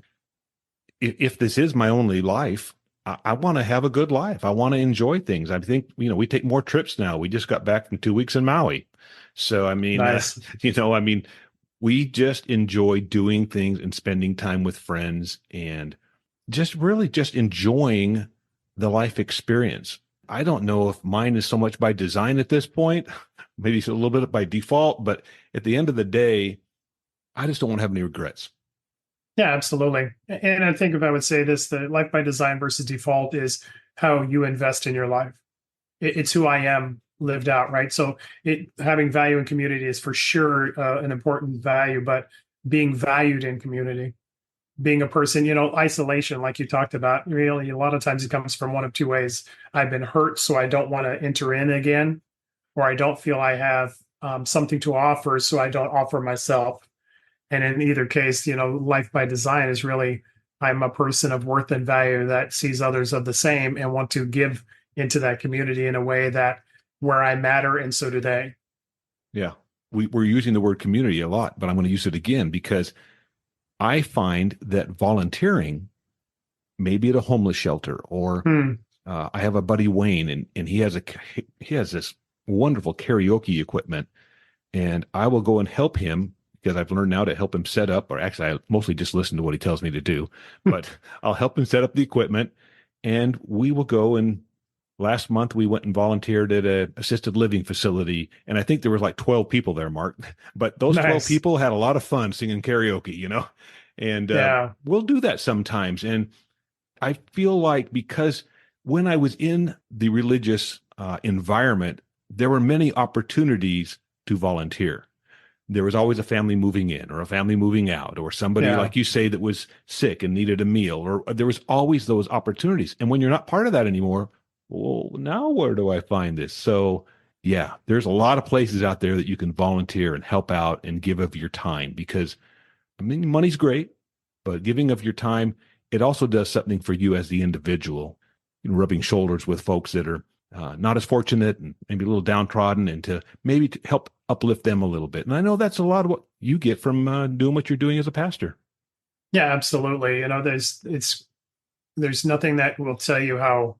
If this is my only life, I want to have a good life. I want to enjoy things. I think, we take more trips now. We just got back from 2 weeks in Maui. So, I mean, nice. We just enjoy doing things and spending time with friends and just really just enjoying the life experience. I don't know if mine is so much by design at this point, maybe it's a little bit by default, but at the end of the day, I just don't want to have any regrets. Yeah, absolutely. And I think if I would say this, the life by design versus default is how you invest in your life. It's who I am lived out, right? So having value in community is for sure an important value, but being valued in community, being a person, isolation, like you talked about, really a lot of times it comes from one of two ways. I've been hurt, so I don't want to enter in again, or I don't feel I have something to offer, so I don't offer myself. And in either case, life by design is really, I'm a person of worth and value that sees others of the same and want to give into that community in a way that where I matter and so do they. Yeah. We're using the word community a lot, but I'm going to use it again because I find that volunteering, maybe at a homeless shelter, or I have a buddy, Wayne, and he has this wonderful karaoke equipment, and I will go and help him because I've learned now to help him set up, or actually I mostly just listen to what he tells me to do, but I'll help him set up the equipment, and we will go. And last month we went and volunteered at an assisted living facility, and I think there was like 12 people there, Mark, but those 12 people had a lot of fun singing karaoke, and we'll do that sometimes. And I feel like, because when I was in the religious environment, there were many opportunities to volunteer. There was always a family moving in or a family moving out, or somebody, like you say, that was sick and needed a meal, or there was always those opportunities. And when you're not part of that anymore, well, now where do I find this? So yeah, there's a lot of places out there that you can volunteer and help out and give of your time, because money's great, but giving of your time, it also does something for you as the individual, rubbing shoulders with folks that are not as fortunate and maybe a little downtrodden, and to maybe to help uplift them a little bit. And I know that's a lot of what you get from doing what you're doing as a pastor. Yeah, absolutely. There's nothing that will tell you how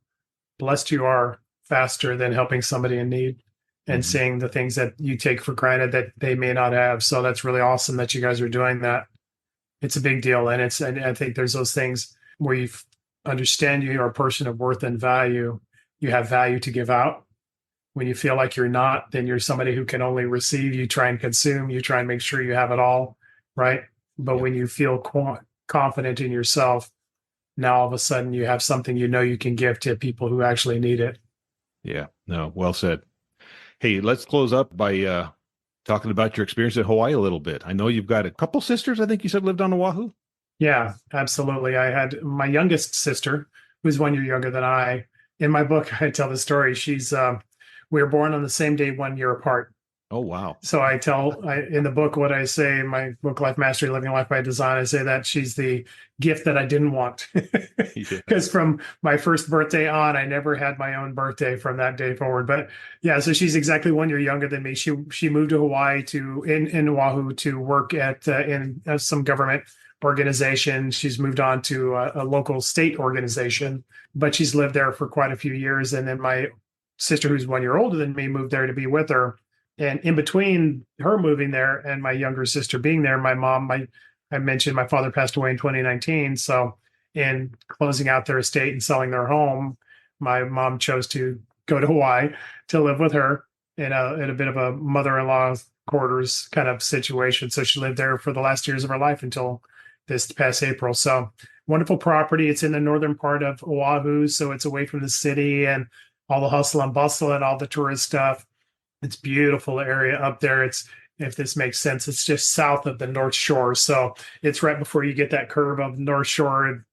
blessed you are faster than helping somebody in need and seeing the things that you take for granted that they may not have. So that's really awesome that you guys are doing that. It's a big deal. And I think there's those things where you understand you're a person of worth and value. You have value to give out. When you feel like you're not, then you're somebody who can only receive. You try and consume. You try and make sure you have it all, right? But when you feel confident in yourself, now all of a sudden you have something you can give to people who actually need it. Yeah, no, well said. Hey, let's close up by talking about your experience at Hawaii a little bit. I know you've got a couple sisters, I think you said, lived on Oahu. Yeah, absolutely. I had my youngest sister, who's 1 year younger than I. In my book, I tell the story. We were born on the same day, 1 year apart. Oh, wow. So in the book, what I say, my book, Life Mastery, Living Life by Design, I say that she's the gift that I didn't want. Yeah. Because from my first birthday on, I never had my own birthday from that day forward. But yeah, so she's exactly 1 year younger than me. She moved to Hawaii in Oahu to work at in some government organization. She's moved on to a local state organization, but she's lived there for quite a few years. And then my sister, who's 1 year older than me, moved there to be with her. And in between her moving there and my younger sister being there, I mentioned my father passed away in 2019. So in closing out their estate and selling their home, my mom chose to go to Hawaii to live with her in a bit of a mother-in-law quarters kind of situation. So she lived there for the last years of her life until this past April. So wonderful property. It's in the northern part of Oahu, so it's away from the city and all the hustle and bustle and all the tourist stuff. It's beautiful area up there. If this makes sense, it's just south of the North Shore. So it's right before you get that curve of North Shore.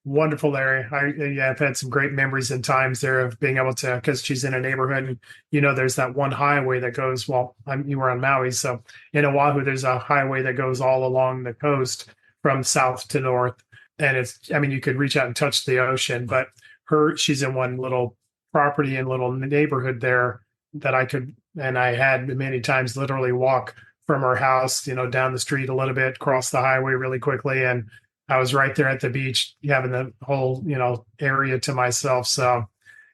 Wonderful area. I've had some great memories and times there of being able to, because she's in a neighborhood and, there's that one highway that goes, you were on Maui. So in Oahu, there's a highway that goes all along the coast from south to north. And you could reach out and touch the ocean, but she's in one little property and little neighborhood there that I had many times literally walk from her house, down the street a little bit, cross the highway really quickly. And I was right there at the beach, having the whole, area to myself. So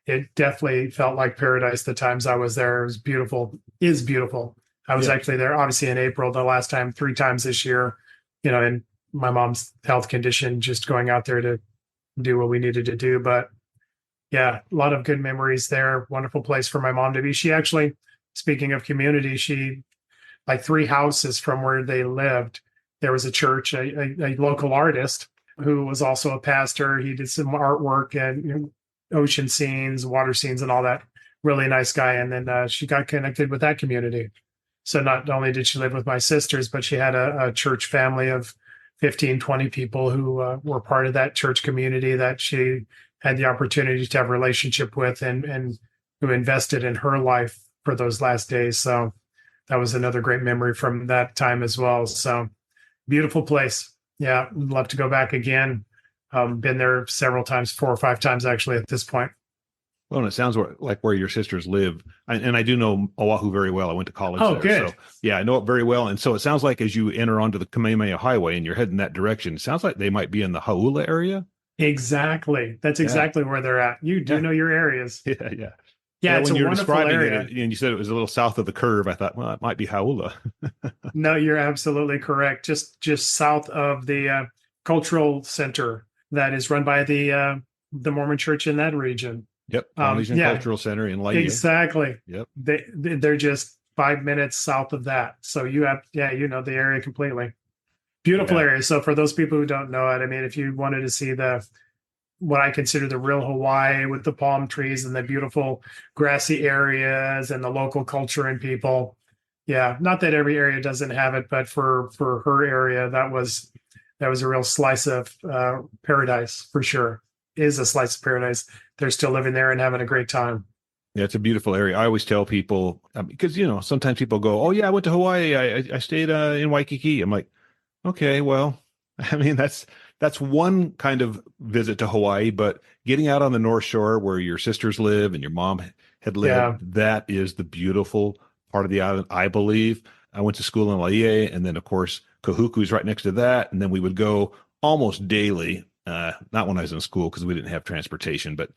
it definitely felt like paradise the times I was there. It was beautiful, is beautiful. I was actually there, obviously in April, the last time, 3 times this year, in my mom's health condition, just going out there to do what we needed to do. But yeah, a lot of good memories there. Wonderful place for my mom to be. She actually, speaking of community, she, like 3 houses from where they lived, there was a church, a local artist who was also a pastor. He did some artwork and ocean scenes, water scenes, and all that. Really nice guy. And then she got connected with that community. So not only did she live with my sisters, but she had a church family of 15, 20 people who were part of that church community that she had the opportunity to have a relationship with and who invested in her life for those last days. So that was another great memory from that time as well. So beautiful place. Yeah, love to go back again. Been there several times, 4 or 5 times actually at this point. Well, and it sounds like where your sisters live. And I do know Oahu very well. I went to college there. Good. So, yeah, I know it very well. And so it sounds like as you enter onto the Kamehameha Highway and you're heading that direction, it sounds like they might be in the Hauula area. Exactly. That's exactly where they're at. You do know your areas. Yeah, yeah. Yeah, it's when a you were wonderful describing area. it, and you said it was a little south of the curve, I thought, well, it might be Hauula. No, you're absolutely correct. Just south of the cultural center that is run by the Mormon Church in that region. Yep, Polynesian Cultural Center in Laie. Exactly. Yep. They're just 5 minutes south of that. So you have, you know the area completely. Beautiful area. So for those people who don't know it, I mean, if you wanted to see what I consider the real Hawaii with the palm trees and the beautiful grassy areas and the local culture and people. Yeah. Not that every area doesn't have it, but for her area, that was a real slice of paradise for sure. Is a slice of paradise. They're still living there and having a great time. Yeah, it's a beautiful area. I always tell people, because, sometimes people go, oh, yeah, I went to Hawaii. I stayed in Waikiki. I'm like, okay, well, I mean, that's one kind of visit to Hawaii, but getting out on the North Shore where your sisters live and your mom had lived, that is the beautiful part of the island, I believe. I went to school in Laie, and then, of course, Kahuku is right next to that. And then we would go almost daily, not when I was in school because we didn't have transportation, but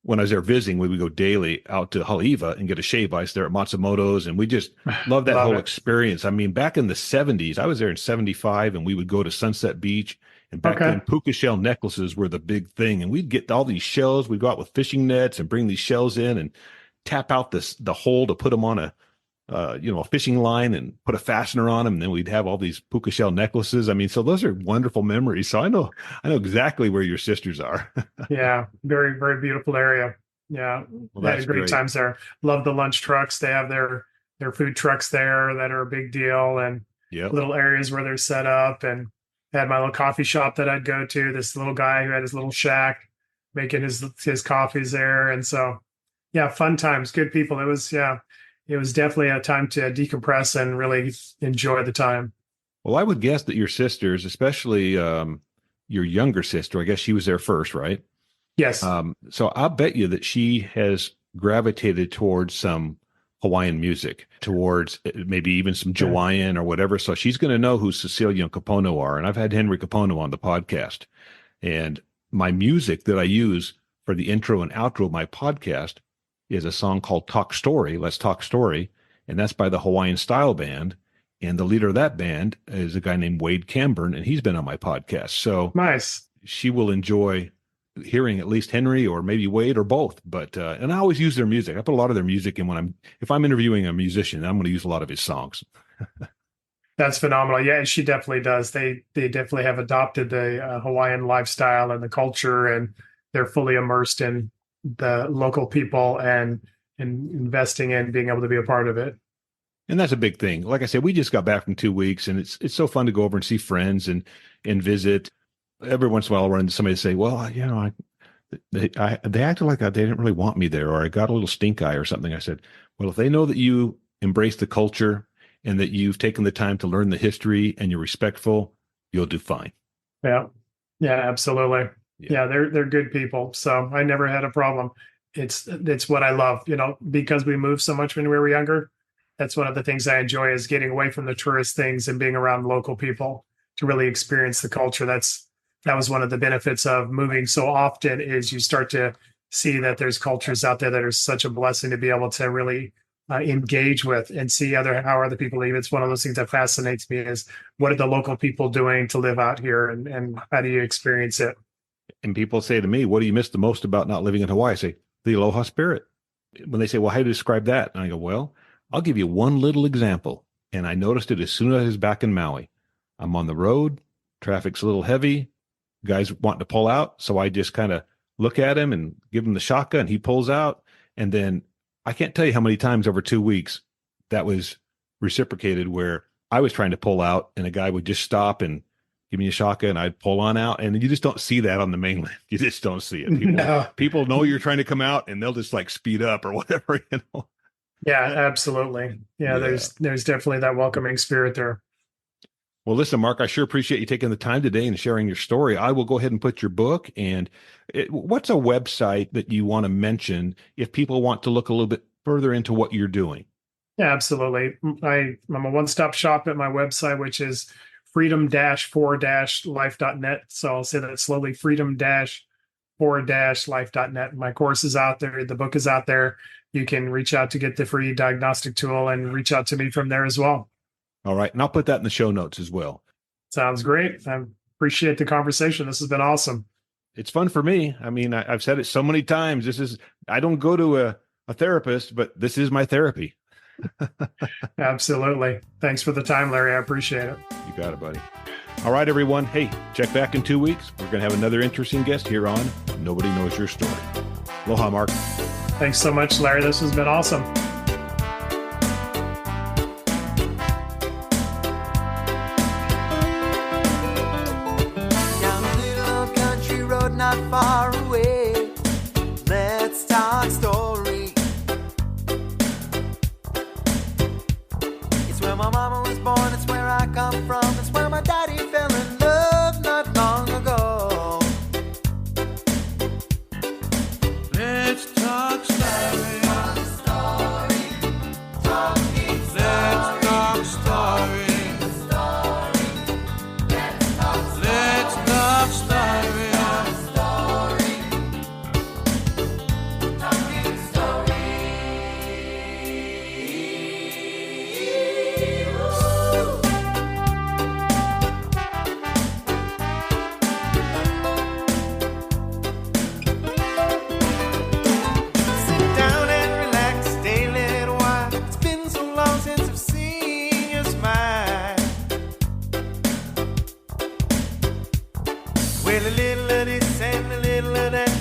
when I was there visiting, we would go daily out to Haleiwa and get a shave ice there at Matsumoto's. And we just loved that whole experience. I mean, back in the 70s, I was there in 75, and we would go to Sunset Beach. And back then, puka shell necklaces were the big thing. And we'd get all these shells. We'd go out with fishing nets and bring these shells in and tap out the hole to put them on a fishing line and put a fastener on them. And then we'd have all these puka shell necklaces. I mean, so those are wonderful memories. So I know exactly where your sisters are. Yeah. Very, very beautiful area. Yeah. Well, they had great times there. Love the lunch trucks. They have their food trucks there that are a big deal, and little areas where they're set up. And I had my little coffee shop that I'd go to, this little guy who had his little shack making his coffees there. And so, yeah, fun times, good people. It it was definitely a time to decompress and really enjoy the time. Well, I would guess that your sisters, especially your younger sister, I guess she was there first, right? Yes. So I'll bet you that she has gravitated towards some Hawaiian music, towards maybe even some Hawaiian or whatever. So she's going to know who Cecilia and Kapono are. And I've had Henry Kapono on the podcast. And my music that I use for the intro and outro of my podcast is a song called Talk Story, Let's Talk Story. And that's by the Hawaiian Style Band. And the leader of that band is a guy named Wade Camburn, and he's been on my podcast. So nice. She will enjoy hearing at least Henry or maybe Wade or both. But and I always use their music. I put a lot of their music in if I'm interviewing a musician, I'm going to use a lot of his songs. That's phenomenal. Yeah, and she definitely does. They definitely have adopted the Hawaiian lifestyle and the culture, and they're fully immersed in the local people and investing in being able to be a part of it. And that's a big thing. Like I said, we just got back from 2 weeks, and it's so fun to go over and see friends and visit. Every once in a while, I'll run into somebody and say, well, you know, they acted like they didn't really want me there, or I got a little stink eye or something. I said, well, if they know that you embrace the culture and that you've taken the time to learn the history and you're respectful, you'll do fine. Yeah. Yeah, absolutely. Yeah, they're good people. So I never had a problem. It's what I love, you know, because we moved so much when we were younger. That's one of the things I enjoy, is getting away from the tourist things and being around local people to really experience the culture. That was one of the benefits of moving so often, is you start to see that there's cultures out there that are such a blessing to be able to really engage with and see how other people live. It's one of those things that fascinates me, is what are the local people doing to live out here, and how do you experience it? And people say to me, what do you miss the most about not living in Hawaii? I say, the aloha spirit. When they say, well, how do you describe that? And I go, well, I'll give you one little example. And I noticed it as soon as I was back in Maui. I'm on the road, traffic's a little heavy, guys wanting to pull out. So I just kind of look at him and give him the shaka, and he pulls out. And then I can't tell you how many times over 2 weeks that was reciprocated, where I was trying to pull out and a guy would just stop and give me a shaka, and I'd pull on out. And you just don't see that on the mainland. You just don't see it. People know you're trying to come out, and they'll just like speed up or whatever, you know? Yeah, absolutely. Yeah. There's definitely that welcoming spirit there. Well, listen, Mark, I sure appreciate you taking the time today and sharing your story. I will go ahead and put your book. And what's a website that you want to mention if people want to look a little bit further into what you're doing? Yeah, absolutely. I'm a one-stop shop at my website, which is freedom-4-life.net. So I'll say that slowly, freedom-4-life.net. My course is out there. The book is out there. You can reach out to get the free diagnostic tool and reach out to me from there as well. All right. And I'll put that in the show notes as well. Sounds great. I appreciate the conversation. This has been awesome. It's fun for me. I mean, I've said it so many times. I don't go to a therapist, but this is my therapy. Absolutely. Thanks for the time, Larry. I appreciate it. You got it, buddy. All right, everyone. Hey, check back in 2 weeks. We're going to have another interesting guest here on Nobody Knows Your Story. Aloha, Mark. Thanks so much, Larry. This has been awesome. Down a little old country road not far away, let's talk story. It's where my mama was born, it's where I come from, it's where my daddy fell in love not long ago. Let's talk story. Let's talk story. Let's talk story. Sit down and relax, stay a little while. It's been so long since I've seen your smile. Well, a little of this and a little of that.